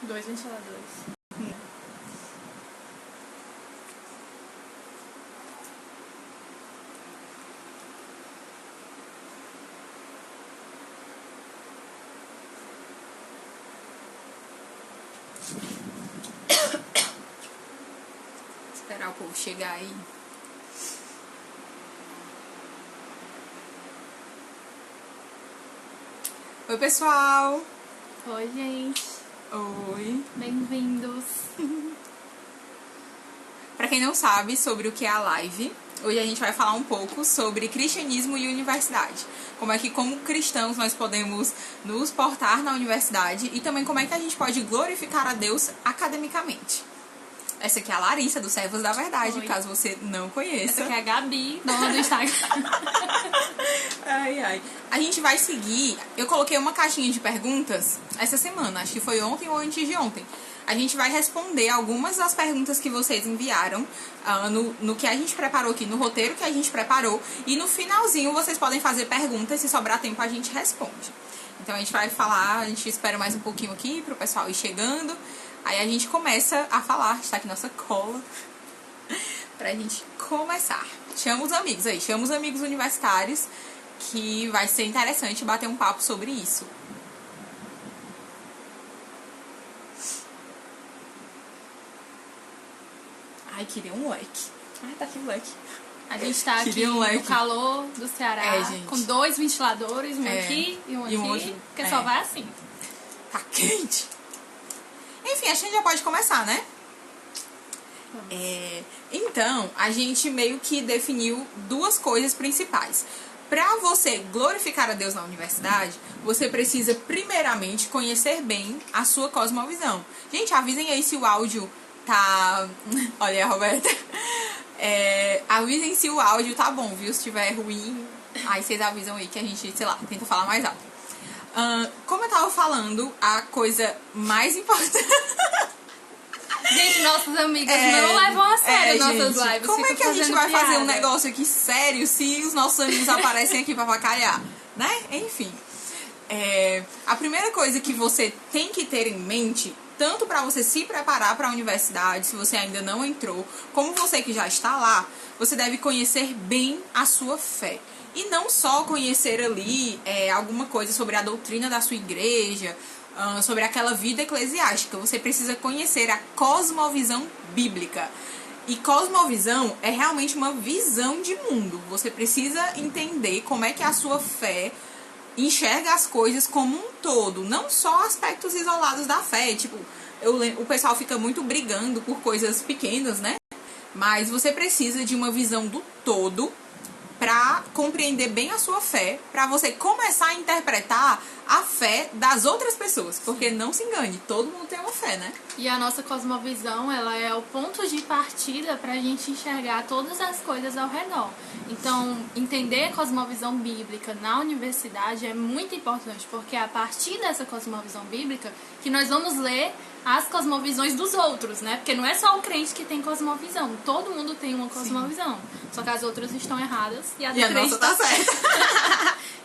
2 ventiladores. Esperar o povo chegar aí. Oi, pessoal! Oi, gente. Oi! Bem-vindos. Pra quem não sabe sobre o que é a live, hoje a gente vai falar um pouco sobre cristianismo e universidade. Como é que, como cristãos, nós podemos nos portar na universidade e também como é que a gente pode glorificar a Deus academicamente. Essa aqui é a Larissa, do Servos da Verdade, Oi. caso você não conheça. Essa aqui é a Gabi, dona do Instagram. Ai. A gente vai seguir... Eu coloquei uma caixinha de perguntas essa semana, acho que foi ontem ou antes de ontem. A gente vai responder algumas das perguntas que vocês enviaram no que a gente preparou aqui, no roteiro que a gente preparou. E no finalzinho vocês podem fazer perguntas, se sobrar tempo a gente responde. Então a gente vai falar, a gente espera mais um pouquinho aqui pro pessoal ir chegando. Aí a gente começa a falar, está aqui nossa cola, pra gente começar. Chama os amigos aí, chama os amigos universitários, que vai ser interessante bater um papo sobre isso. Ai, queria um leque. Ai, tá aqui o leque. A gente tá aqui no calor do Ceará, com 2 ventiladores, um aqui e um aqui, porque só vai assim. Tá quente. Enfim, a gente já pode começar, né? Então, a gente meio que definiu duas coisas principais. Para você glorificar a Deus na universidade, você precisa primeiramente conhecer bem a sua cosmovisão. Gente, avisem aí se o áudio tá... Olha a Roberta. Avisem se o áudio tá bom, viu? Se estiver ruim, aí vocês avisam aí que a gente, sei lá, tenta falar mais alto. Como eu tava falando, a coisa mais importante... Gente, nossas amigas não levam a sério nossas lives. Como é que a gente vai fazer um negócio aqui sério se os nossos amigos aparecem aqui pra avacalhar? Né? Enfim. A primeira coisa que você tem que ter em mente, tanto para você se preparar para a universidade, se você ainda não entrou, como você que já está lá, você deve conhecer bem a sua fé. E não só conhecer ali alguma coisa sobre a doutrina da sua igreja, sobre aquela vida eclesiástica. Você precisa conhecer a cosmovisão bíblica. E cosmovisão é realmente uma visão de mundo. Você precisa entender como é que a sua fé enxerga as coisas como um todo, não só aspectos isolados da fé. Tipo, o pessoal fica muito brigando por coisas pequenas, né? Mas você precisa de uma visão do todo para compreender bem a sua fé, para você começar a interpretar a fé das outras pessoas, porque não se engane, todo mundo tem uma fé, né? E a nossa cosmovisão, ela é o ponto de partida para a gente enxergar todas as coisas ao redor. Então, entender a cosmovisão bíblica na universidade é muito importante, porque é a partir dessa cosmovisão bíblica que nós vamos ler as cosmovisões dos outros, né? Porque não é só o crente que tem cosmovisão, todo mundo tem uma cosmovisão. Sim. Só que as outras estão erradas e a do crente nossa tá certa.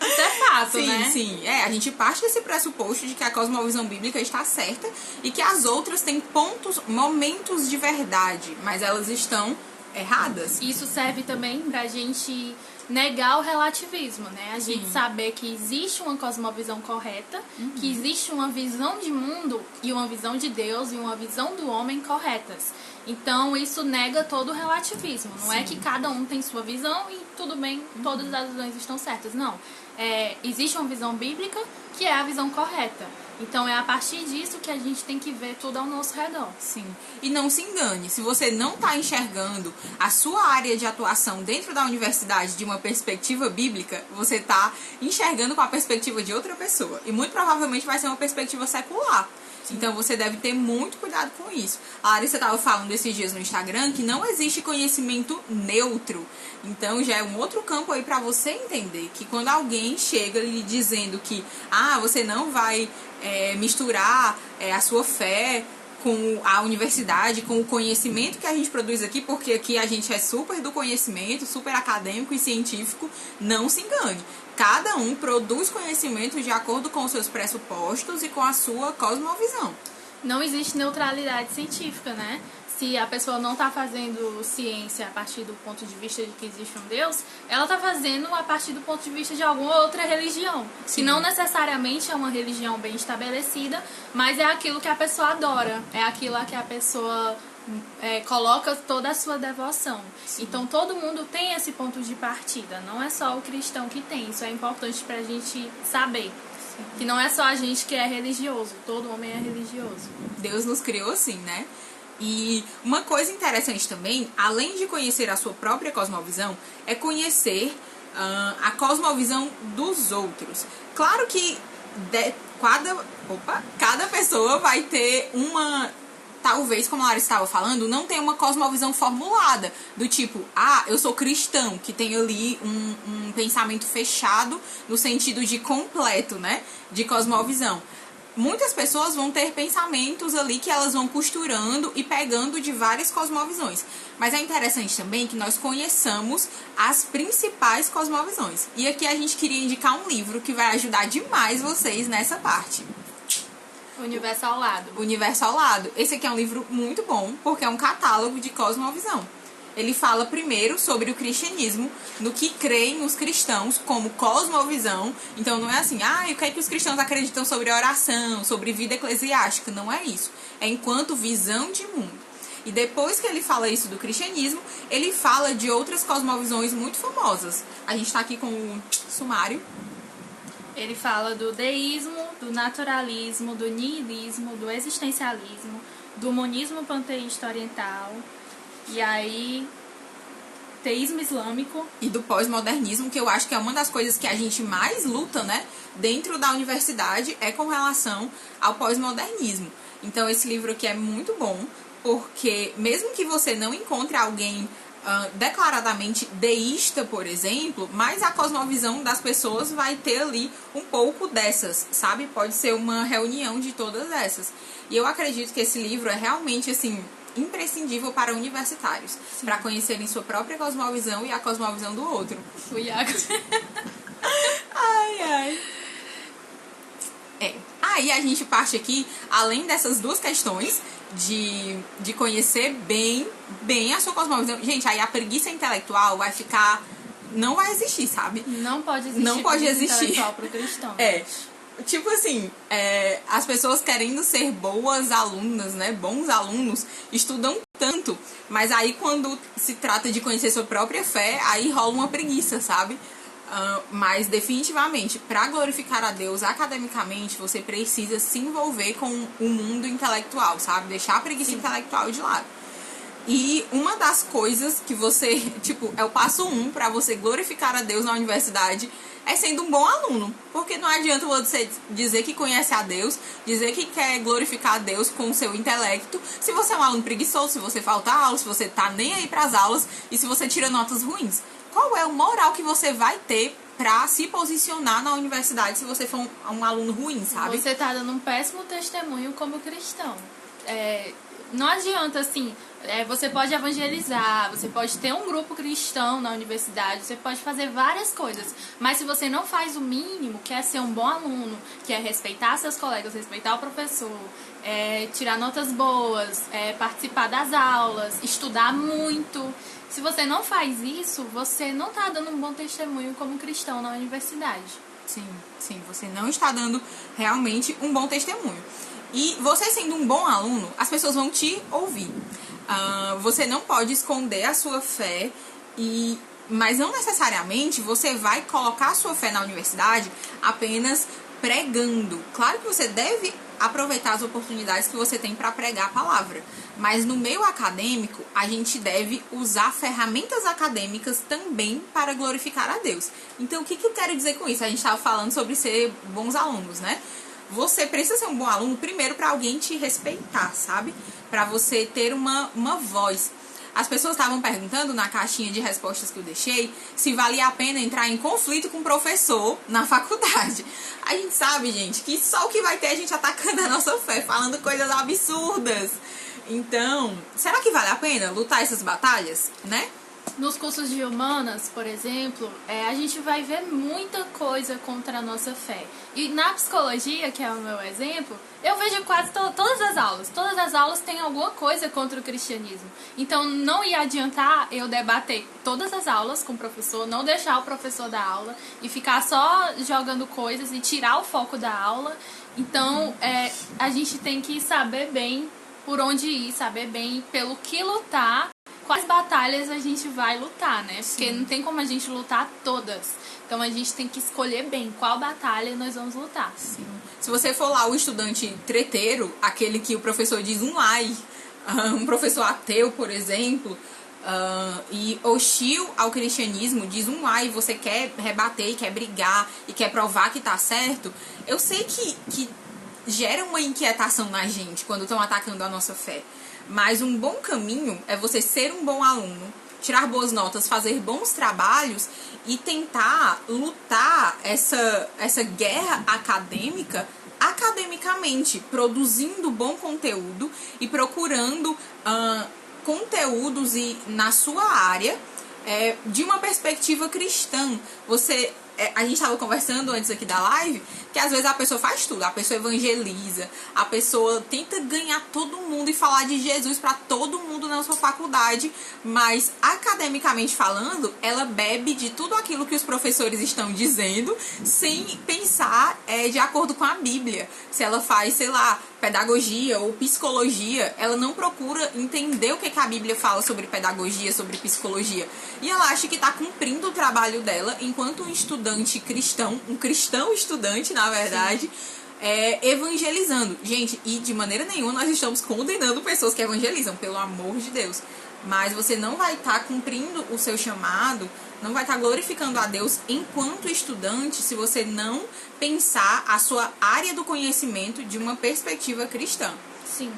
Isso é fato, né? Sim. A gente parte desse pressuposto de que a cosmovisão bíblica está certa e que as outras têm momentos de verdade, mas elas estão erradas. Isso serve também pra gente negar o relativismo, né? A gente saber que existe uma cosmovisão correta, que existe uma visão de mundo e uma visão de Deus e uma visão do homem corretas. Então, isso nega todo o relativismo. Não é que cada um tem sua visão e tudo bem, todas as visões estão certas. Não. Existe uma visão bíblica que é a visão correta. Então, é a partir disso que a gente tem que ver tudo ao nosso redor. Sim. E não se engane, se você não está enxergando a sua área de atuação dentro da universidade de uma perspectiva bíblica, você está enxergando com a perspectiva de outra pessoa. E muito provavelmente vai ser uma perspectiva secular. Então você deve ter muito cuidado com isso. A Larissa estava falando esses dias no Instagram que não existe conhecimento neutro. Então já é um outro campo aí para você entender que quando alguém chega lhe dizendo que você não vai misturar a sua fé com a universidade, com o conhecimento que a gente produz aqui, porque aqui a gente é super do conhecimento, super acadêmico e científico, não se engane. Cada um produz conhecimento de acordo com os seus pressupostos e com a sua cosmovisão. Não existe neutralidade científica, né? Se a pessoa não está fazendo ciência a partir do ponto de vista de que existe um Deus, ela está fazendo a partir do ponto de vista de alguma outra religião. Sim. Que não necessariamente é uma religião bem estabelecida, mas é aquilo que a pessoa adora, é aquilo a que a pessoa coloca toda a sua devoção. Sim. Então todo mundo tem esse ponto de partida, não é só o cristão que tem. Isso é importante pra gente saber. Sim. Que não é só a gente que é religioso, todo homem é religioso. Deus nos criou assim, né? E uma coisa interessante também, além de conhecer a sua própria cosmovisão, é conhecer a cosmovisão dos outros. Claro que cada pessoa vai ter uma... Talvez, como a Lara estava falando, não tem uma cosmovisão formulada. Do tipo, eu sou cristão, que tem ali um pensamento fechado no sentido de completo, né? De cosmovisão. Muitas pessoas vão ter pensamentos ali que elas vão costurando e pegando de várias cosmovisões. Mas é interessante também que nós conheçamos as principais cosmovisões. E aqui a gente queria indicar um livro que vai ajudar demais vocês nessa parte. Universo ao Lado. Universo ao Lado. Esse aqui é um livro muito bom, porque é um catálogo de cosmovisão. Ele fala primeiro sobre o cristianismo, no que creem os cristãos como cosmovisão. Então não é assim, o que é que os cristãos acreditam sobre oração, sobre vida eclesiástica. Não é isso. É enquanto visão de mundo. E depois que ele fala isso do cristianismo, ele fala de outras cosmovisões muito famosas. A gente está aqui com o sumário. Ele fala do deísmo, do naturalismo, do niilismo, do existencialismo, do monismo panteísta oriental, e aí teísmo islâmico. E do pós-modernismo, que eu acho que é uma das coisas que a gente mais luta, né, dentro da universidade, é com relação ao pós-modernismo. Então esse livro aqui é muito bom, porque mesmo que você não encontre alguém declaradamente deísta, por exemplo, mas a cosmovisão das pessoas vai ter ali um pouco dessas, sabe? Pode ser uma reunião de todas essas. E eu acredito que esse livro é realmente, assim, imprescindível para universitários, para conhecerem sua própria cosmovisão e a cosmovisão do outro. O Iago. Ai. Aí a gente parte aqui, além dessas duas questões, de conhecer bem a sua cosmovisão. Gente, aí a preguiça intelectual vai ficar... Não vai existir, sabe? Não pode existir. Não pode existir. Intelectual pro cristão. Tipo assim, as pessoas querendo ser boas alunas, né? Bons alunos, estudam tanto. Mas aí quando se trata de conhecer sua própria fé, aí rola uma preguiça, sabe? Mas definitivamente, para glorificar a Deus academicamente, você precisa se envolver com o mundo intelectual, sabe? Deixar a preguiça intelectual de lado. E uma das coisas que você, é o passo 1 para você glorificar a Deus na universidade, é sendo um bom aluno. Porque não adianta você dizer que conhece a Deus, dizer que quer glorificar a Deus com o seu intelecto, se você é um aluno preguiçoso, se você falta aula, se você tá nem aí pras aulas e se você tira notas ruins. Qual é o moral que você vai ter pra se posicionar na universidade se você for um aluno ruim, sabe? Você tá dando um péssimo testemunho como cristão. Não adianta, assim, você pode evangelizar, você pode ter um grupo cristão na universidade, você pode fazer várias coisas, mas se você não faz o mínimo, que é ser um bom aluno, que é respeitar seus colegas, respeitar o professor, tirar notas boas, participar das aulas, estudar muito... Se você não faz isso, você não está dando um bom testemunho como cristão na universidade. Sim, você não está dando realmente um bom testemunho. E você sendo um bom aluno, as pessoas vão te ouvir. Você não pode esconder a sua fé, mas não necessariamente você vai colocar a sua fé na universidade apenas pregando. Claro que você deve aproveitar as oportunidades que você tem para pregar a palavra. Mas no meio acadêmico, a gente deve usar ferramentas acadêmicas também para glorificar a Deus. Então, o que eu quero dizer com isso? A gente estava falando sobre ser bons alunos, né? Você precisa ser um bom aluno primeiro para alguém te respeitar, sabe? Para você ter uma voz. As pessoas estavam perguntando na caixinha de respostas que eu deixei se valia a pena entrar em conflito com o professor na faculdade. A gente sabe, gente, que só o que vai ter a gente atacando a nossa fé, falando coisas absurdas. Então, será que vale a pena lutar essas batalhas, né? nos cursos de humanas, por exemplo, a gente vai ver muita coisa contra a nossa fé. E na psicologia, que é o meu exemplo, eu vejo quase todas as aulas. Todas as aulas têm alguma coisa contra o cristianismo. Então não ia adiantar eu debater todas as aulas com o professor, não deixar o professor dar aula e ficar só jogando coisas e tirar o foco da aula. Então a gente tem que saber bem por onde ir, saber bem pelo que lutar, quais batalhas a gente vai lutar, né? Porque não tem como a gente lutar todas. Então a gente tem que escolher bem qual batalha nós vamos lutar. Sim. Se você for lá o estudante treteiro, aquele que o professor diz um ai, um professor ateu, por exemplo, e hostil ao cristianismo, diz um ai, você quer rebater, quer brigar e quer provar que tá certo, eu sei que gera uma inquietação na gente quando estão atacando a nossa fé. Mas um bom caminho é você ser um bom aluno, tirar boas notas, fazer bons trabalhos e tentar lutar essa guerra acadêmica academicamente, produzindo bom conteúdo e procurando conteúdos na sua área de uma perspectiva cristã. A gente estava conversando antes aqui da live que às vezes a pessoa faz tudo, a pessoa evangeliza, a pessoa tenta ganhar todo mundo e falar de Jesus para todo mundo na sua faculdade, mas academicamente falando, ela bebe de tudo aquilo que os professores estão dizendo sem pensar de acordo com a Bíblia. Se ela faz, sei lá, pedagogia ou psicologia, ela não procura entender o que a Bíblia fala sobre pedagogia, sobre psicologia. E ela acha que está cumprindo o trabalho dela enquanto um estudante cristão, um cristão estudante, na verdade, evangelizando. Gente, e de maneira nenhuma nós estamos condenando pessoas que evangelizam, pelo amor de Deus. Mas você não vai estar cumprindo o seu chamado, não vai estar glorificando a Deus enquanto estudante se você não pensar a sua área do conhecimento de uma perspectiva cristã. Sim.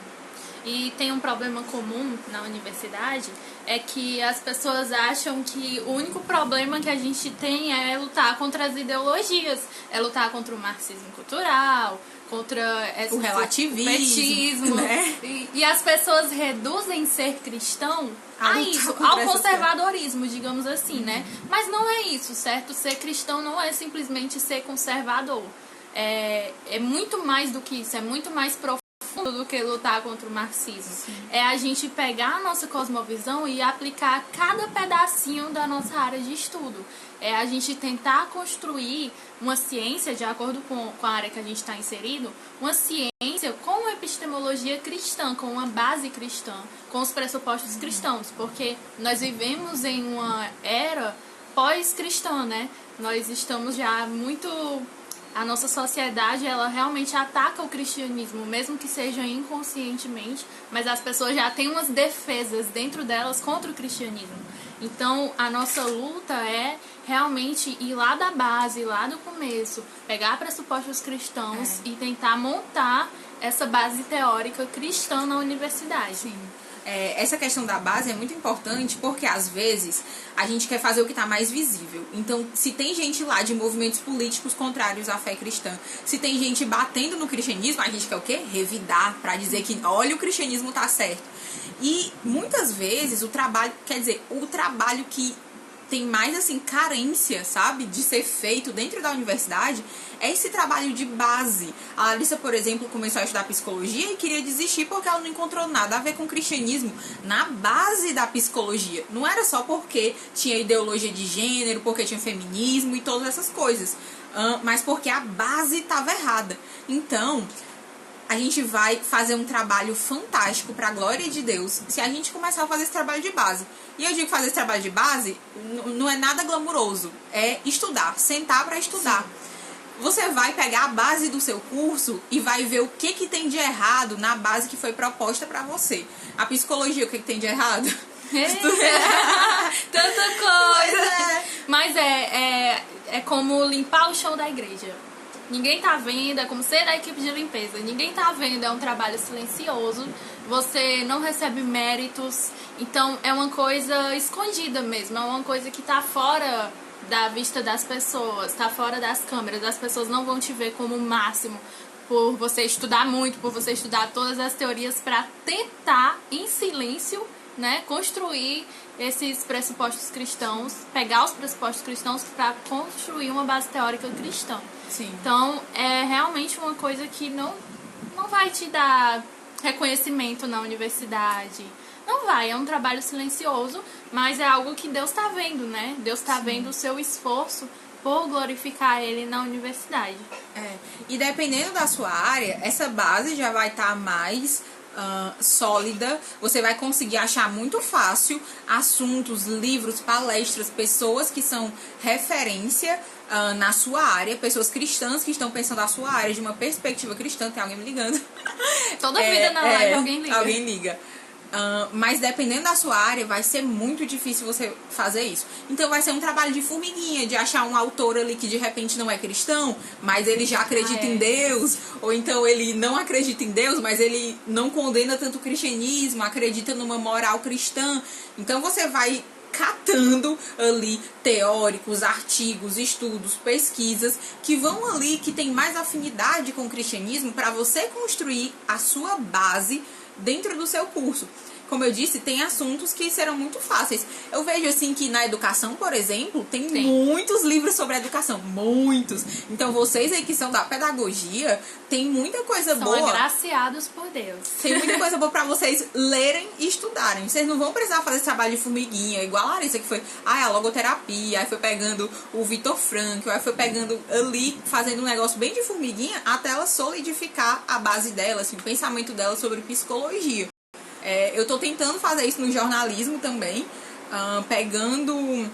E tem um problema comum na universidade, é que as pessoas acham que o único problema que a gente tem é lutar contra as ideologias, é lutar contra o marxismo cultural, contra o relativismo, né? E as pessoas reduzem ser cristão a isso, ao conservadorismo, digamos assim, né? Mas não é isso, certo? Ser cristão não é simplesmente ser conservador. É muito mais do que isso, é muito mais profundo do que lutar contra o marxismo. Sim. É a gente pegar a nossa cosmovisão e aplicar cada pedacinho da nossa área de estudo. É a gente tentar construir uma ciência, de acordo com a área que a gente está inserido, uma ciência com uma epistemologia cristã, com uma base cristã, com os pressupostos cristãos, porque nós vivemos em uma era pós-cristã, né? Nós estamos já muito... A nossa sociedade, ela realmente ataca o cristianismo, mesmo que seja inconscientemente, mas as pessoas já têm umas defesas dentro delas contra o cristianismo. Então, a nossa luta é realmente ir lá da base, lá do começo, pegar pressupostos cristãos e tentar montar essa base teórica cristã na universidade. Sim. Essa questão da base é muito importante porque às vezes a gente quer fazer o que está mais visível. Então, se tem gente lá de movimentos políticos contrários à fé cristã, se tem gente batendo no cristianismo, a gente quer o quê? Revidar, para dizer que, olha, o cristianismo tá certo. E muitas vezes o trabalho que tem mais assim carência, sabe, de ser feito dentro da universidade é esse trabalho de base. A Larissa, por exemplo, começou a estudar psicologia e queria desistir porque ela não encontrou nada a ver com o cristianismo na base da psicologia. Não era só porque tinha ideologia de gênero, porque tinha feminismo e todas essas coisas, mas porque a base estava errada. Então, a gente vai fazer um trabalho fantástico para a glória de Deus se a gente começar a fazer esse trabalho de base. E eu digo fazer esse trabalho de base não é nada glamuroso, é estudar, sentar para estudar. Sim. Você vai pegar a base do seu curso e vai ver o que tem de errado na base que foi proposta para você. A psicologia, o que tem de errado? Tanta coisa! Mas é como limpar o chão da igreja. Ninguém tá vendo, é como ser da equipe de limpeza. Ninguém tá vendo, é um trabalho silencioso. Você não recebe méritos. Então, é uma coisa escondida mesmo. É uma coisa que tá fora da vista das pessoas, tá fora das câmeras. As pessoas não vão te ver como o máximo por você estudar muito, por você estudar todas as teorias para tentar, em silêncio, né, construir esses pressupostos cristãos, pegar os pressupostos cristãos para construir uma base teórica cristã. Sim. Então, é realmente uma coisa que não vai te dar reconhecimento na universidade. Não vai, é um trabalho silencioso, mas é algo que Deus está vendo, né? Deus está vendo o seu esforço por glorificar Ele na universidade. E dependendo da sua área, essa base já vai estar mais sólida. Você vai conseguir achar muito fácil assuntos, livros, palestras, pessoas que são referência na sua área, pessoas cristãs que estão pensando a sua área de uma perspectiva cristã. Tem alguém me ligando. Toda vida na live alguém liga. Mas dependendo da sua área, vai ser muito difícil você fazer isso. Então vai ser um trabalho de formiguinha, de achar um autor ali que de repente não é cristão, mas ele já acredita em Deus. Ou então ele não acredita em Deus, mas ele não condena tanto o cristianismo, acredita numa moral cristã. Então você vai catando ali teóricos, artigos, estudos, pesquisas que vão ali, que tem mais afinidade com o cristianismo, para você construir a sua base dentro do seu curso. Como eu disse, tem assuntos que serão muito fáceis. Eu vejo assim que na educação, por exemplo, tem muitos livros sobre educação, muitos. Então vocês aí que são da pedagogia, tem muita coisa boa. São agraciados por Deus. Tem muita coisa boa pra vocês lerem e estudarem. Vocês não vão precisar fazer esse trabalho de formiguinha, igual a Larissa, que foi a logoterapia, aí foi pegando o Vitor Frankl, aí foi pegando ali, fazendo um negócio bem de formiguinha, até ela solidificar a base dela, assim, o pensamento dela sobre psicologia. Eu tô tentando fazer isso no jornalismo também, pegando,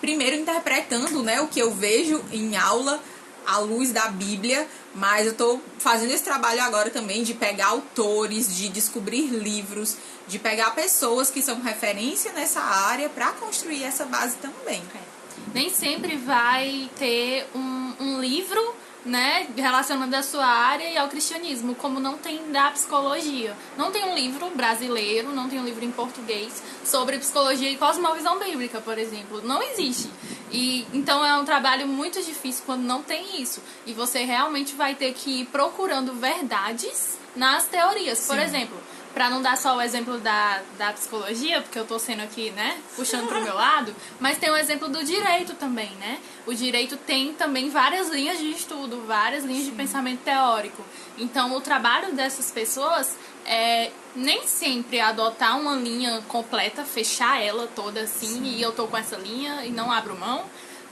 primeiro interpretando, né, o que eu vejo em aula à luz da Bíblia, mas eu tô fazendo esse trabalho agora também de pegar autores, de descobrir livros, de pegar pessoas que são referência nessa área para construir essa base também. Nem sempre vai ter um livro, né, relacionando a sua área e ao cristianismo, como não tem da psicologia. Não tem um livro brasileiro, não tem um livro em português sobre psicologia e cosmovisão bíblica, por exemplo. Não existe. E então é um trabalho muito difícil quando não tem isso. E você realmente vai ter que ir procurando verdades nas teorias. Sim. Por exemplo, para não dar só o exemplo da psicologia, porque eu tô sendo aqui, né, puxando pro meu lado, mas tem o exemplo do direito também, né? O direito tem também várias linhas de estudo, várias linhas de pensamento teórico. Então, o trabalho dessas pessoas é nem sempre adotar uma linha completa, fechar ela toda assim, e eu tô com essa linha e não abro mão.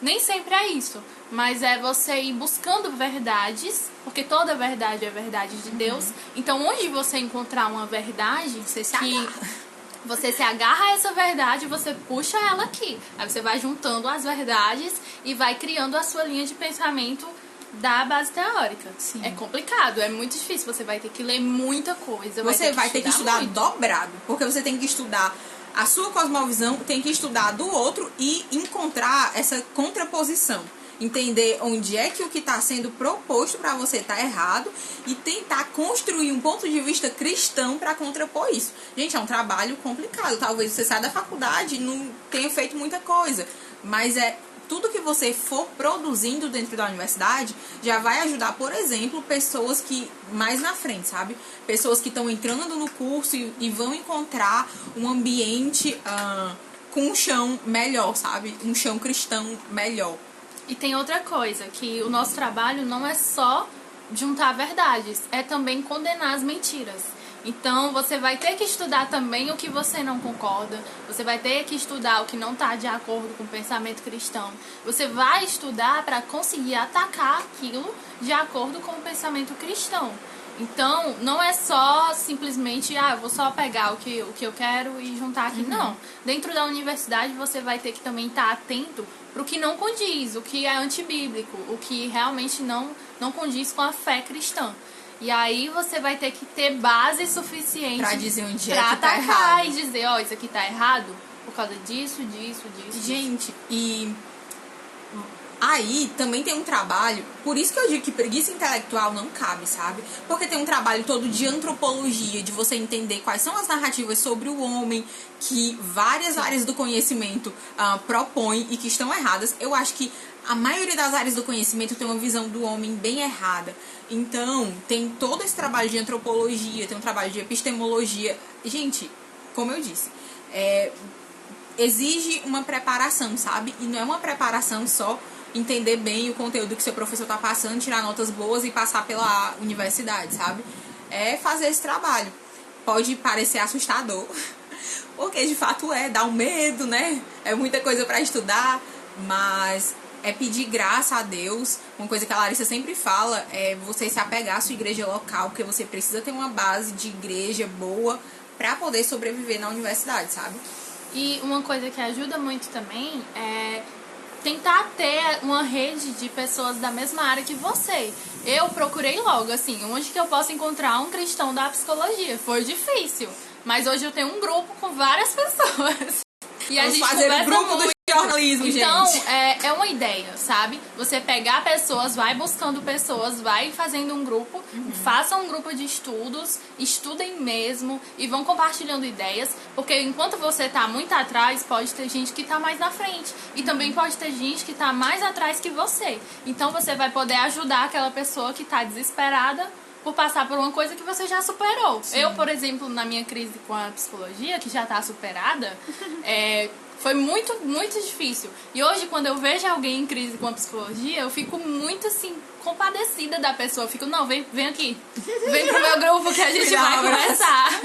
Nem sempre é isso, mas é você ir buscando verdades, porque toda verdade é verdade de Deus. Então, onde você encontrar uma verdade, você se agarra a essa verdade, você puxa ela aqui. Aí você vai juntando as verdades e vai criando a sua linha de pensamento da base teórica. Sim. É complicado, é muito difícil, você vai ter que ler muita coisa. Você vai ter que estudar dobrado, porque você tem que estudar a sua cosmovisão, tem que estudar do outro e encontrar essa contraposição. Entender onde é que o que está sendo proposto para você está errado e tentar construir um ponto de vista cristão para contrapor isso. Gente, é um trabalho complicado. Talvez você saia da faculdade e não tenha feito muita coisa, mas tudo que você for produzindo dentro da universidade já vai ajudar, por exemplo, pessoas que mais na frente, sabe? Pessoas que estão entrando no curso e vão encontrar um ambiente com um chão melhor, sabe? Um chão cristão melhor. E tem outra coisa, que o nosso trabalho não é só juntar verdades, é também condenar as mentiras. Então, você vai ter que estudar também o que você não concorda. Você vai ter que estudar o que não está de acordo com o pensamento cristão. Você vai estudar para conseguir atacar aquilo de acordo com o pensamento cristão. Então, não é só simplesmente, eu vou só pegar o que eu quero e juntar aqui. Não. Dentro da universidade, você vai ter que também estar atento para o que não condiz, o que é antibíblico, o que realmente não condiz com a fé cristã. E aí você vai ter que ter base suficiente pra dizer onde pra é que tá errado. Atacar e dizer, isso aqui tá errado por causa disso. Gente, e aí também tem um trabalho, por isso que eu digo que preguiça intelectual não cabe, sabe? Porque tem um trabalho todo de antropologia, de você entender quais são as narrativas sobre o homem que várias áreas do conhecimento propõem e que estão erradas. Eu acho que a maioria das áreas do conhecimento tem uma visão do homem bem errada. Então, tem todo esse trabalho de antropologia, tem um trabalho de epistemologia. Gente, como eu disse, exige uma preparação, sabe? E não é uma preparação só entender bem o conteúdo que seu professor está passando, tirar notas boas e passar pela universidade, sabe? É fazer esse trabalho. Pode parecer assustador, porque de fato dá um medo, né? É muita coisa para estudar, mas é pedir graça a Deus. Uma coisa que a Larissa sempre fala é você se apegar à sua igreja local, porque você precisa ter uma base de igreja boa para poder sobreviver na universidade, sabe? E uma coisa que ajuda muito também é tentar ter uma rede de pessoas da mesma área que você. Eu procurei logo, assim, onde que eu posso encontrar um cristão da psicologia. Foi difícil, mas hoje eu tenho um grupo com várias pessoas. E a gente fazer o grupo do jornalismo, então, gente. é uma ideia, sabe? Você pegar pessoas, vai buscando pessoas, vai fazendo um grupo, faça um grupo de estudos, estudem mesmo e vão compartilhando ideias, porque enquanto você tá muito atrás, pode ter gente que tá mais na frente. E também pode ter gente que tá mais atrás que você. Então você vai poder ajudar aquela pessoa que tá desesperada por passar por uma coisa que você já superou. Sim. Eu, por exemplo, na minha crise com a psicologia, que já tá superada, foi muito, muito difícil. E hoje, quando eu vejo alguém em crise com a psicologia, eu fico muito, assim, compadecida da pessoa. Eu fico, não, vem aqui. Vem pro meu grupo que a gente vai conversar.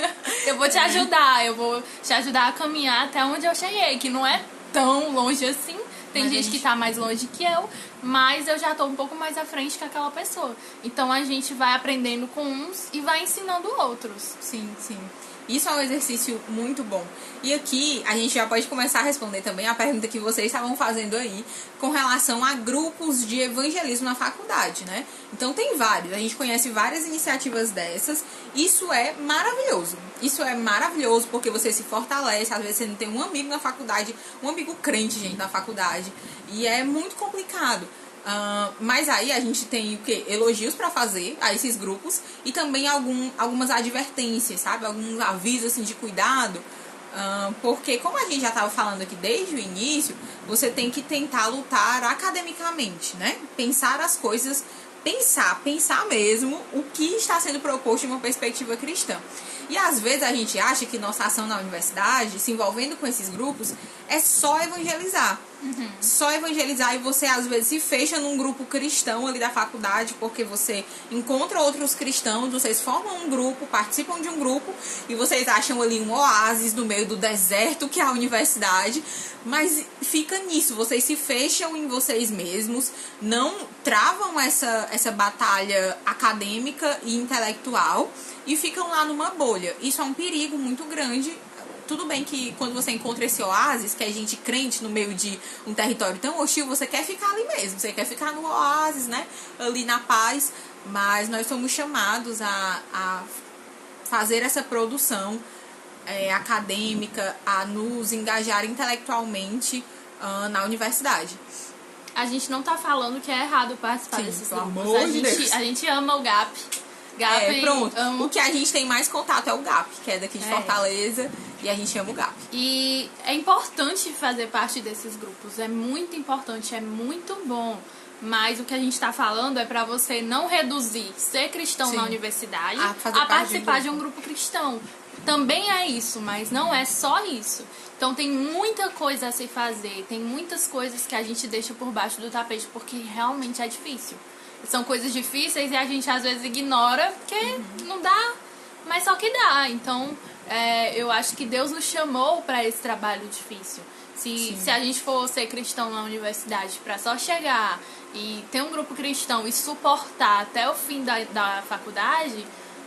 Eu vou te ajudar. Eu vou te ajudar a caminhar até onde eu cheguei, que não é tão longe assim. Tem gente que tá mais longe que eu, mas eu já tô um pouco mais à frente que aquela pessoa. Então a gente vai aprendendo com uns e vai ensinando outros. Sim, sim. Isso é um exercício muito bom. E aqui a gente já pode começar a responder também a pergunta que vocês estavam fazendo aí com relação a grupos de evangelismo na faculdade, né? Então tem vários, a gente conhece várias iniciativas dessas. Isso é maravilhoso. Isso é maravilhoso porque você se fortalece. Às vezes você não tem um amigo na faculdade, um amigo crente, gente, na faculdade. E é muito complicado. Mas aí a gente tem o quê? Elogios para fazer a esses grupos e também algumas advertências, sabe? Alguns avisos assim, de cuidado. Porque como a gente já estava falando aqui desde o início, você tem que tentar lutar academicamente, né? Pensar as coisas, pensar mesmo o que está sendo proposto de uma perspectiva cristã. E às vezes a gente acha que nossa ação na universidade, se envolvendo com esses grupos, é só evangelizar. Só evangelizar, e você às vezes se fecha num grupo cristão ali da faculdade, porque você encontra outros cristãos, vocês formam um grupo, participam de um grupo, e vocês acham ali um oásis no meio do deserto que é a universidade, mas fica nisso, vocês se fecham em vocês mesmos, não travam essa batalha acadêmica e intelectual, e ficam lá numa bolha. Isso é um perigo muito grande. Tudo bem que quando você encontra esse oásis, que é gente crente no meio de um território tão hostil, você quer ficar ali mesmo, você quer ficar no oásis, né? Ali na paz, mas nós somos chamados a fazer essa produção acadêmica, a nos engajar intelectualmente na universidade. A gente não tá falando que é errado participar desses grupos. Pelo amor de Deus. A gente ama o GAP. Pronto. O que a gente tem mais contato é o GAP, que é daqui de Fortaleza, e a gente ama o GAP. E é importante fazer parte desses grupos, é muito importante, é muito bom. Mas o que a gente está falando é para você não reduzir ser cristão na universidade a participar de um grupo cristão. Também é isso, mas não é só isso. Então tem muita coisa a se fazer, tem muitas coisas que a gente deixa por baixo do tapete porque realmente é difícil. São coisas difíceis e a gente às vezes ignora porque não dá, mas só que dá. Então eu acho que Deus nos chamou para esse trabalho difícil. Se a gente for ser cristão na universidade para só chegar e ter um grupo cristão e suportar até o fim da faculdade,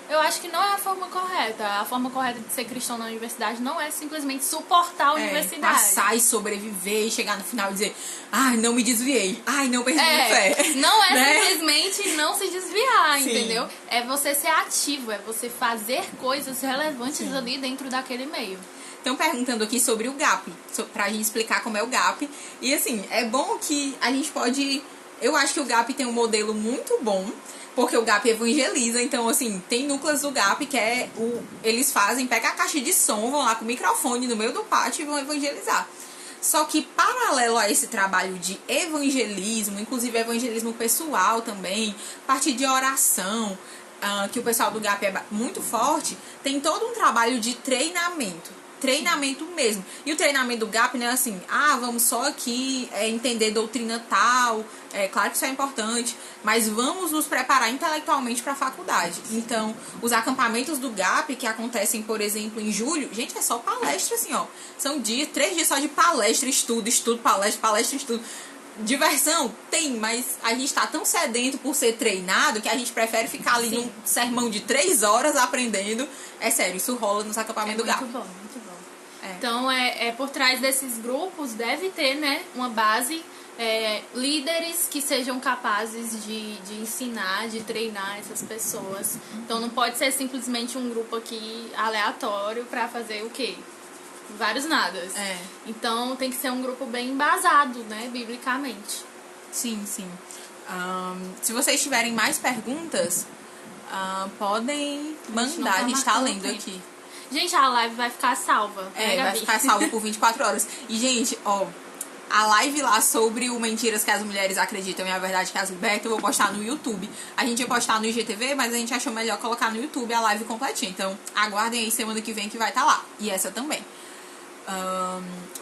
eu acho que não é a forma correta. A forma correta de ser cristão na universidade não é simplesmente suportar a universidade. Passar e sobreviver e chegar no final e dizer, ai, não me desviei, ai, não perdi a fé. Não é simplesmente não se desviar, entendeu? É você ser ativo, é você fazer coisas relevantes ali dentro daquele meio. Estão perguntando aqui sobre o GAP, pra gente explicar como é o GAP. E assim, é bom que a gente pode... Eu acho que o GAP tem um modelo muito bom, porque o GAP evangeliza. Então, assim, tem núcleos do GAP que eles pegam a caixa de som, vão lá com o microfone no meio do pátio e vão evangelizar. Só que, paralelo a esse trabalho de evangelismo, inclusive evangelismo pessoal também, a partir de oração, que o pessoal do GAP é muito forte, tem todo um trabalho de treinamento. treinamento mesmo. E o treinamento do GAP não é assim, vamos só aqui entender doutrina tal, claro que isso é importante, mas vamos nos preparar intelectualmente para a faculdade. Então, os acampamentos do GAP, que acontecem, por exemplo, em julho, gente, é só palestra, assim, ó. São 3 dias só de palestra, estudo, palestra, estudo. Diversão? Tem, mas a gente tá tão sedento por ser treinado que a gente prefere ficar ali num sermão de 3 horas aprendendo. É sério, isso rola nos acampamentos do GAP. Muito bom, muito bom. Então, por trás desses grupos deve ter, né, uma base, líderes que sejam capazes de ensinar, de treinar essas pessoas. Então, não pode ser simplesmente um grupo aqui aleatório pra fazer o quê? Vários nadas. Então, tem que ser um grupo bem embasado, né, biblicamente. Sim. Se vocês tiverem mais perguntas, podem mandar, a gente tá lendo aqui. Gente, a live vai ficar salva. Vai ficar salva por 24 horas. E, gente, a live lá sobre o Mentiras que as Mulheres Acreditam e a Verdade que as Liberta, eu vou postar no YouTube. A gente ia postar no IGTV, mas a gente achou melhor colocar no YouTube a live completinha. Então, aguardem aí semana que vem que vai estar lá. E essa também.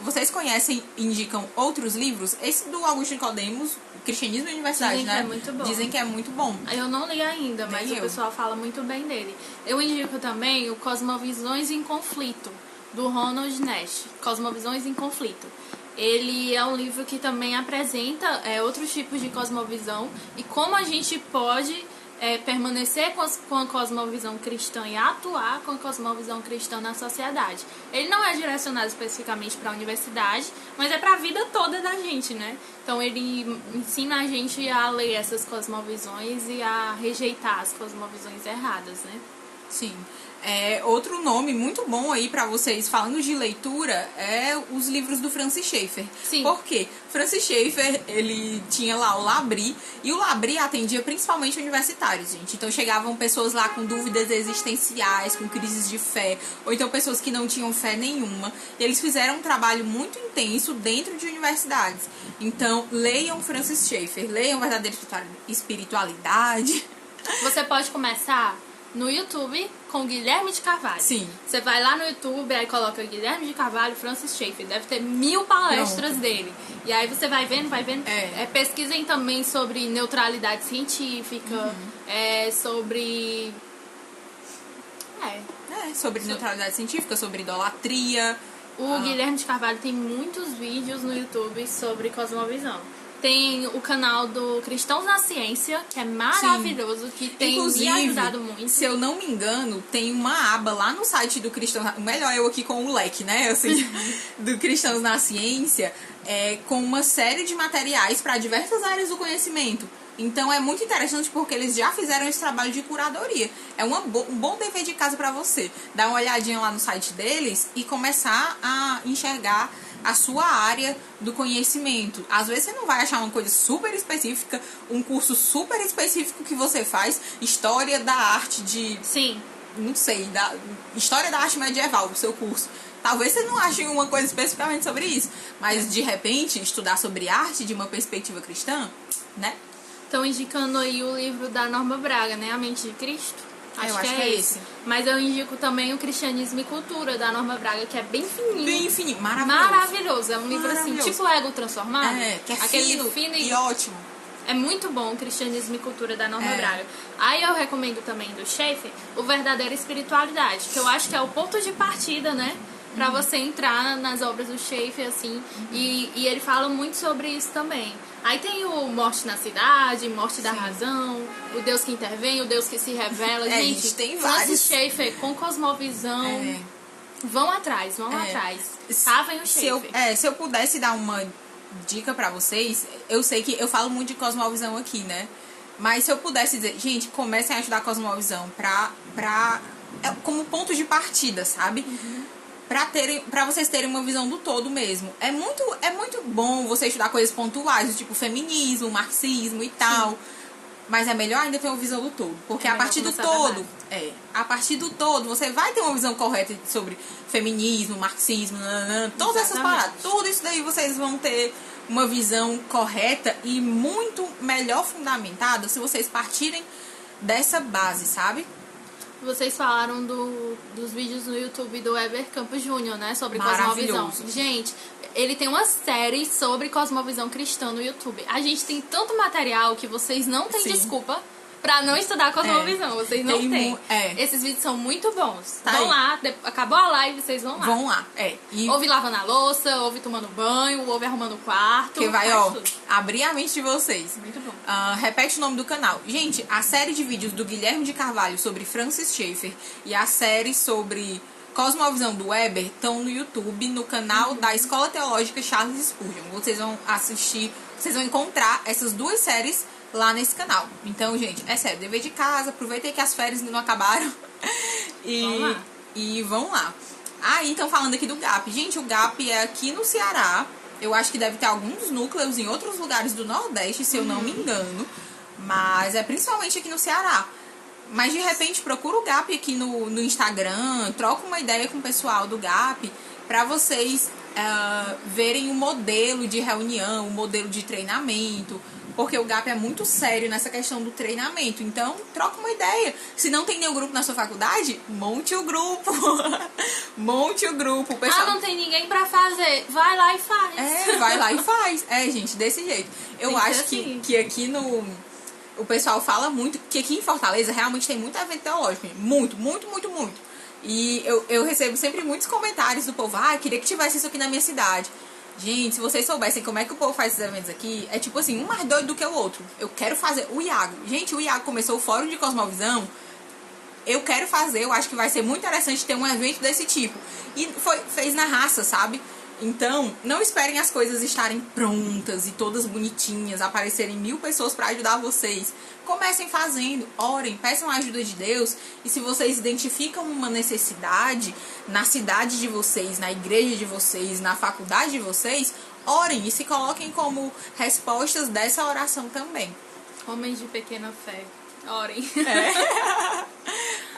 Vocês conhecem, indicam outros livros? Esse do Augusto Nicodemos, Cristianismo e Universidade, né? É muito bom. Dizem que é muito bom. Eu não li ainda, mas o pessoal fala muito bem dele. Eu indico também o Cosmovisões em Conflito, do Ronald Nash. Cosmovisões em Conflito. Ele é um livro que também apresenta outros tipos de cosmovisão e como a gente pode permanecer com a cosmovisão cristã e atuar com a cosmovisão cristã na sociedade. Ele não é direcionado especificamente para a universidade, mas é para a vida toda da gente, né? Então ele ensina a gente a ler essas cosmovisões e a rejeitar as cosmovisões erradas, né? Sim. Outro nome muito bom aí pra vocês, falando de leitura, é os livros do Francis Schaeffer. Sim. Por quê? Francis Schaeffer, ele tinha lá o Labri, e o Labri atendia principalmente universitários, gente. Então chegavam pessoas lá com dúvidas existenciais, com crises de fé, ou então pessoas que não tinham fé nenhuma. E eles fizeram um trabalho muito intenso dentro de universidades. Então, leiam Francis Schaeffer, leiam Verdadeira Espiritualidade. Você pode começar no YouTube com Guilherme de Carvalho. Sim. Você vai lá no YouTube, aí coloca Guilherme de Carvalho, Francis Schaeffer. Deve ter 1000 palestras dele. E aí você vai vendo. Pesquisem também sobre neutralidade científica, sobre... sobre neutralidade científica, sobre idolatria. O Guilherme de Carvalho tem muitos vídeos no YouTube sobre cosmovisão. Tem o canal do Cristãos na Ciência, que é maravilhoso, que tem me ajudado muito. Se eu não me engano, tem uma aba lá no site do Cristãos... Melhor eu aqui com o leque, né? Assim, do Cristãos na Ciência, com uma série de materiais para diversas áreas do conhecimento. Então é muito interessante porque eles já fizeram esse trabalho de curadoria. É um bom dever de casa para você. Dar uma olhadinha lá no site deles e começar a enxergar a sua área do conhecimento. Às vezes você não vai achar uma coisa super específica, um curso super específico que você faz, história da arte de... Sim. Não sei, história da arte medieval, o seu curso. Talvez você não ache uma coisa especificamente sobre isso, mas de repente estudar sobre arte de uma perspectiva cristã, né? Estão indicando aí o livro da Norma Braga, né? A Mente de Cristo. Acho que é esse. Mas eu indico também o Cristianismo e Cultura, da Norma Braga, que é bem fininho. Bem fininho, maravilhoso. Maravilhoso. É um livro assim, tipo Ego Transformado. Que é aquele fino e ótimo. É muito bom o Cristianismo e Cultura da Norma Braga. Aí eu recomendo também do Schaeffer o Verdadeira Espiritualidade, que eu acho que é o ponto de partida, né? Pra você entrar nas obras do Schaeffer, assim. E ele fala muito sobre isso também. Aí tem o Morte na Cidade, Morte da Razão, o Deus que intervém, o Deus que se revela. Gente, tem vários. Schaeffer com cosmovisão. Vão atrás. Savem o Schaeffer. Se eu pudesse dar uma dica pra vocês, eu sei que eu falo muito de cosmovisão aqui, né? Mas se eu pudesse dizer, gente, comecem a estudar cosmovisão como ponto de partida, sabe? Pra vocês terem uma visão do todo mesmo. É muito bom você estudar coisas pontuais, do tipo feminismo, marxismo e tal. Sim. Mas é melhor ainda ter uma visão do todo. Porque a partir do todo, você vai ter uma visão correta sobre feminismo, marxismo, todas essas paradas. Tudo isso daí vocês vão ter uma visão correta e muito melhor fundamentada se vocês partirem dessa base, sabe? Vocês falaram dos vídeos no YouTube do Weber Campos Júnior, né? Sobre cosmovisão. Gente, ele tem uma série sobre cosmovisão cristã no YouTube. A gente tem tanto material que vocês não têm desculpa pra não estudar cosmovisão. Vocês não têm. Esses vídeos são muito bons. Tá vão lá, acabou a live, vocês vão lá. Vão lá, E... Ouve lavando a louça, ouve tomando banho, ouve arrumando o quarto. Que vai, abrir a mente de vocês. Muito bom. Repete o nome do canal. Gente, a série de vídeos do Guilherme de Carvalho sobre Francis Schaeffer e a série sobre cosmovisão do Weber estão no YouTube, no canal da Escola Teológica Charles Spurgeon. Vocês vão assistir, vocês vão encontrar essas duas séries lá nesse canal. Então, gente, é sério, dever de casa, aproveitem que as férias não acabaram e vão lá. Aí, estão falando aqui do GAP. Gente, o GAP é aqui no Ceará. Eu acho que deve ter alguns núcleos em outros lugares do Nordeste, se eu não me engano. Mas é principalmente aqui no Ceará. Mas, de repente, procura o GAP aqui no Instagram, troca uma ideia com o pessoal do GAP, para vocês verem o modelo de reunião, o modelo de treinamento, porque o GAP é muito sério nessa questão do treinamento. Então, troca uma ideia. Se não tem nenhum grupo na sua faculdade, monte o grupo. Monte o grupo. O pessoal... não tem ninguém pra fazer. Vai lá e faz. Vai lá e faz. Gente, desse jeito. Eu acho que aqui o pessoal fala muito, que aqui em Fortaleza realmente tem muito evento teológico. Muito, muito, muito, muito. E eu recebo sempre muitos comentários do povo. Queria que tivesse isso aqui na minha cidade. Gente, se vocês soubessem como é que o povo faz esses eventos aqui, é tipo assim, um mais doido do que o outro. Eu quero fazer o Iago. Gente, o Iago começou o Fórum de Cosmovisão. Eu quero fazer, eu acho que vai ser muito interessante ter um evento desse tipo. E fez na raça, sabe? Então, não esperem as coisas estarem prontas e todas bonitinhas, aparecerem 1000 pessoas para ajudar vocês. Comecem fazendo, orem, peçam a ajuda de Deus. E se vocês identificam uma necessidade na cidade de vocês, na igreja de vocês, na faculdade de vocês, orem e se coloquem como respostas dessa oração também. Homens de pequena fé, orem.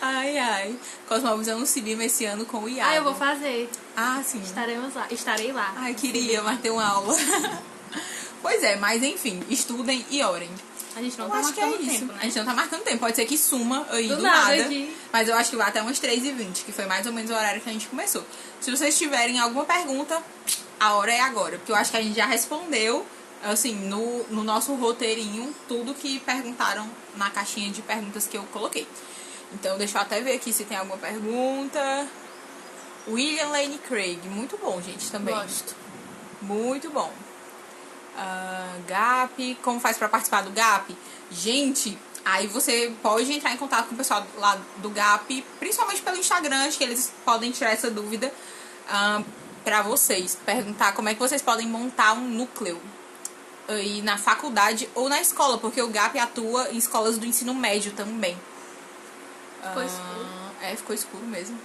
Ai. Cosmovisão no Cibima esse ano com o Iago. Eu vou fazer. Sim. Estarei lá. Queria, mas ter uma aula. Pois é, mas enfim, estudem e orem. A gente não tá marcando tempo, né? A gente não tá marcando tempo. Pode ser que suma aí do nada. Aqui. Mas eu acho que vai até umas 3h20, que foi mais ou menos o horário que a gente começou. Se vocês tiverem alguma pergunta, a hora é agora. Porque eu acho que a gente já respondeu, assim, no nosso roteirinho, tudo que perguntaram na caixinha de perguntas que eu coloquei. Então, deixa eu até ver aqui se tem alguma pergunta. William Lane Craig. Muito bom, gente, também. Gosto. Muito bom. GAP. Como faz pra participar do GAP? Gente, aí você pode entrar em contato com o pessoal lá do GAP, principalmente pelo Instagram, acho que eles podem tirar essa dúvida pra vocês. Perguntar como é que vocês podem montar um núcleo aí na faculdade ou na escola, porque o GAP atua em escolas do ensino médio também. Ficou escuro. Ficou escuro mesmo.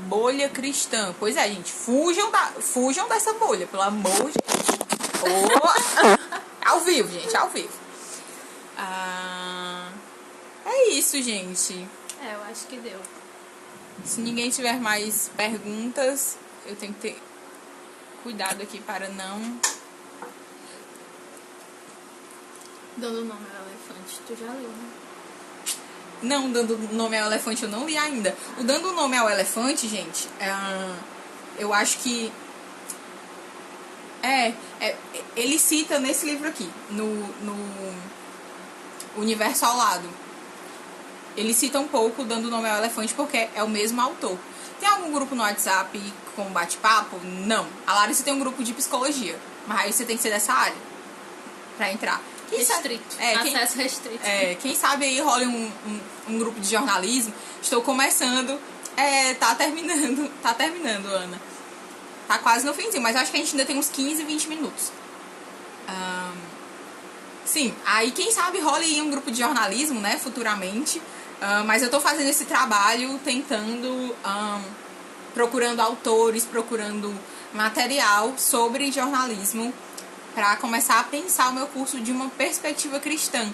Bolha cristã. Pois é, gente. Fujam dessa bolha, pelo amor de Deus. Ao vivo, gente, ao vivo. É isso, gente. Eu acho que deu. Se ninguém tiver mais perguntas, eu tenho que ter cuidado aqui para não... Dando nome ao elefante, tu já leu, né? Não, Dando Nome ao Elefante eu não li ainda. O Dando Nome ao Elefante, gente, eu acho que... ele cita nesse livro aqui, no Universo ao Lado. Ele cita um pouco Dando Nome ao Elefante porque é o mesmo autor. Tem algum grupo no WhatsApp com bate-papo? Não. A Larissa tem um grupo de psicologia, mas aí você tem que ser dessa área pra entrar. Restrito. Acesso restrito. Quem sabe aí rola um grupo de jornalismo. Estou começando. Tá terminando, Ana. Tá quase no finzinho, mas acho que a gente ainda tem uns 15, 20 minutos. Sim, aí quem sabe rola aí um grupo de jornalismo, né, futuramente. Mas eu tô fazendo esse trabalho tentando, procurando autores, procurando material sobre jornalismo para começar a pensar o meu curso de uma perspectiva cristã.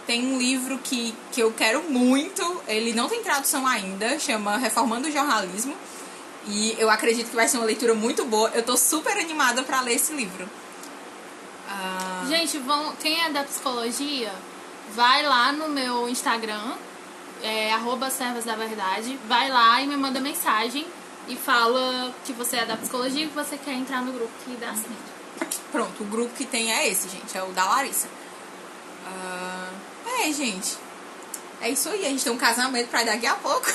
Tem um livro que eu quero muito, ele não tem tradução ainda, chama Reformando o Jornalismo, e eu acredito que vai ser uma leitura muito boa. Eu tô super animada para ler esse livro. Gente, quem é da psicologia, vai lá no meu Instagram @servasdaverdade. Vai lá e me manda mensagem e fala que você é da psicologia e que você quer entrar no grupo que dá certo. Pronto, o grupo que tem é esse, gente. É o da Larissa. Gente. É isso aí. A gente tem um casamento pra daqui a pouco.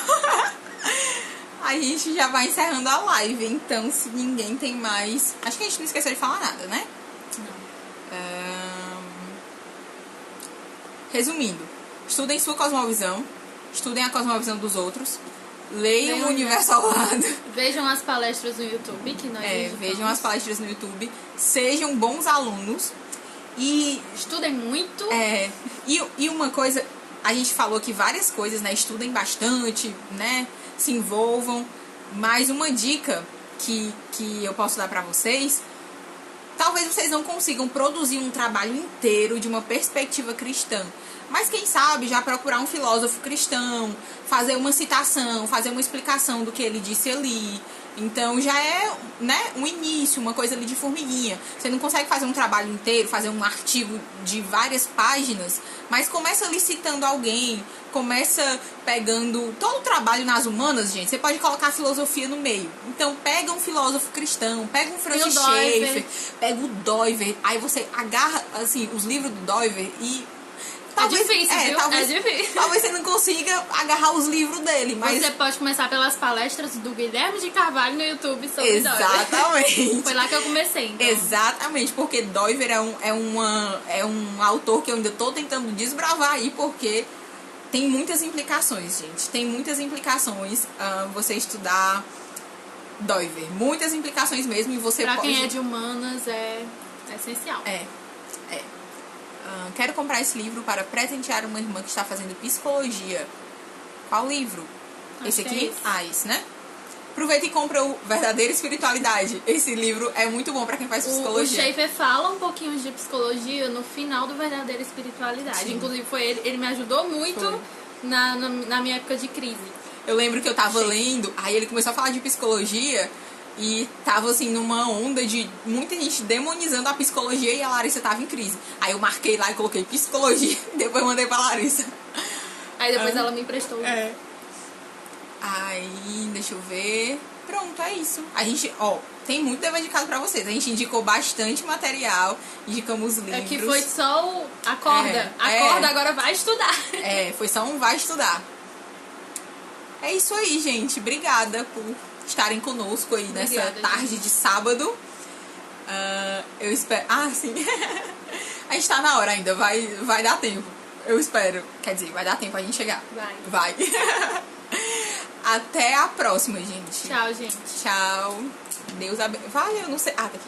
A gente já vai encerrando a live. Então, se ninguém tem mais... Acho que a gente não esqueceu de falar nada, né? Não. Resumindo. Estudem sua cosmovisão. Estudem a cosmovisão dos outros. Leiam o universo ao lado. Vejam as palestras no YouTube que nós vejam as palestras no YouTube. Sejam bons alunos. E estudem muito. E uma coisa, a gente falou aqui várias coisas, né? Estudem bastante, né? Se envolvam. Mas uma dica que eu posso dar pra vocês: talvez vocês não consigam produzir um trabalho inteiro de uma perspectiva cristã. Mas quem sabe já procurar um filósofo cristão, fazer uma citação, fazer uma explicação do que ele disse ali. Então já é, né, um início, uma coisa ali de formiguinha. Você não consegue fazer um trabalho inteiro, fazer um artigo de várias páginas, mas começa ali citando alguém, começa pegando todo o trabalho nas humanas, gente. Você pode colocar a filosofia no meio. Então pega um filósofo cristão, pega um Francis Schaeffer, pega o Doiver, aí você agarra assim os livros do Doiver e talvez, é difícil, viu? Talvez, difícil. Talvez você não consiga agarrar os livros dele, mas... Você pode começar pelas palestras do Guilherme de Carvalho no YouTube sobre Exatamente. Doiver. Foi lá que eu comecei, então. Exatamente, porque Doiver é um autor que eu ainda tô tentando desbravar aí, porque tem muitas implicações, gente. Tem muitas implicações você estudar Doiver. Muitas implicações mesmo, e você pra pode... quem é de humanas é essencial. Quero comprar esse livro para presentear uma irmã que está fazendo psicologia. Qual livro? Esse aqui? Esse, né? Aproveita e compra o Verdadeira Espiritualidade. Esse livro é muito bom para quem faz psicologia. O Schaeffer fala um pouquinho de psicologia no final do Verdadeira Espiritualidade. Sim. Inclusive foi ele me ajudou muito na minha época de crise. Eu lembro que eu tava lendo, aí ele começou a falar de psicologia e tava assim numa onda de muita gente demonizando a psicologia e a Larissa tava em crise. Aí eu marquei lá e coloquei psicologia e depois mandei pra Larissa. Aí depois ela me emprestou. Aí, deixa eu ver. Pronto, é isso. A gente, tem muito dever de casa pra vocês. A gente indicou bastante material, indicamos livros. É que foi só acorda. Acorda, agora vai estudar. Foi só um vai estudar. É isso aí, gente. Obrigada por estarem conosco aí nessa tarde de sábado. Eu espero... sim. A gente tá na hora ainda. Vai dar tempo. Eu espero. Quer dizer, vai dar tempo a gente chegar. Vai. Até a próxima, gente. Tchau, gente. Tchau. Deus abençoe. Eu não sei. Tá aqui.